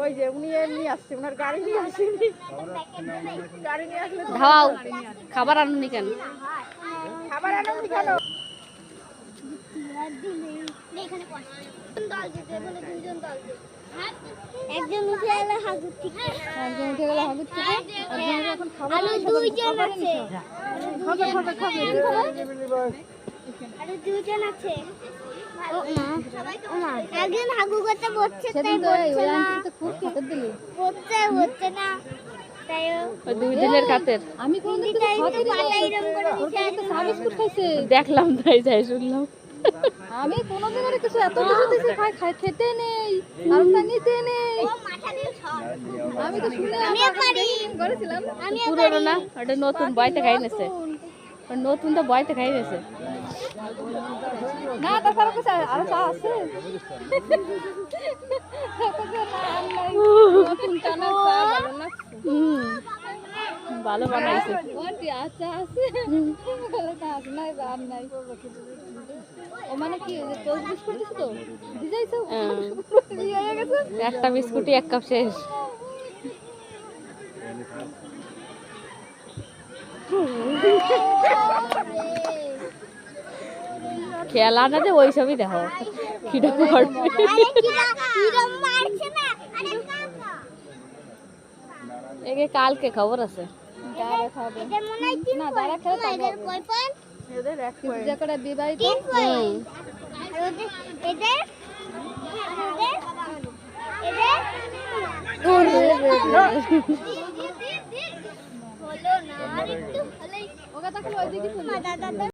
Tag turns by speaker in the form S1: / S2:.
S1: ওই যে উনি নিয়ে আসছে, ওনার গাড়ি নিয়ে আসেনি, গাড়ি নিয়ে আসলে
S2: ধাও খাবার আনুনি কেন?
S1: খাবার আনুনি কেন?
S3: একজন উঠে গেলে হাগুর থেকে,
S1: একজন উঠে গেল হাগুর থেকে, একজন এখন খাবার
S3: আর দুইজন আছে,
S1: খাবে খাবে খাবে
S3: আর দুইজন আছে। একজন হাগু করতে বসছে, তাই বসছে না,
S1: খুব খেতে দিলি
S3: বসছে না, তাই
S2: ওই দুই দিনের খাতের
S1: আমি কোনদিন
S3: তাই পাটা এরম করে নিচে আছে।
S1: চা বিস্কুট খাইছে,
S2: দেখলাম তাই যাই শুনলাম।
S1: আমি কোনোদিন আর কিছু এত কিছু দিছি খাই খেতে নেই আর তা নিতে নেই।
S3: ও মাথা দিয়ে সব
S1: আমি তো শুনে
S3: আমিও পারি,
S1: করেছিলাম।
S3: আমিও
S2: পুরোনো না, ওটা নতুন বয়তে খাই নেছে, নতুনটা বয়তে খাই নেছে।
S1: না তাছাড়া কিছু আরো চা আছে, নতুন চা না, চা ভালো না।
S2: ভালো বানাইছে।
S1: ওটি আচ্ছা আছে, চা আছে নাই আর নাই। ও মানে কি টোস্ট বিস্কুট দিছ তো দিজাইছো, দিয়ে গেছে
S2: একটা বিস্কুটই এক কাপ শেষ। খেলা না যে ওই সবই দেখো কিটা করবে।
S3: আরে কিরম মারছে না, আরে কাকা
S2: একে কালকে খবর আছে।
S1: দাঁড়া খাবে
S3: এটা মনে হয় তিন
S1: না, দাঁড়া খেলে
S3: পয়েন্ট, এদের কয় পয়েন্ট?
S1: এদের এক পয়েন্ট যে করে বিবাহিত
S3: 3 পয়েন্ট। আর ওদের এদের হলো না, আর একটু হলেই
S1: ওকে তাহলে ওইদিকে
S3: দাদা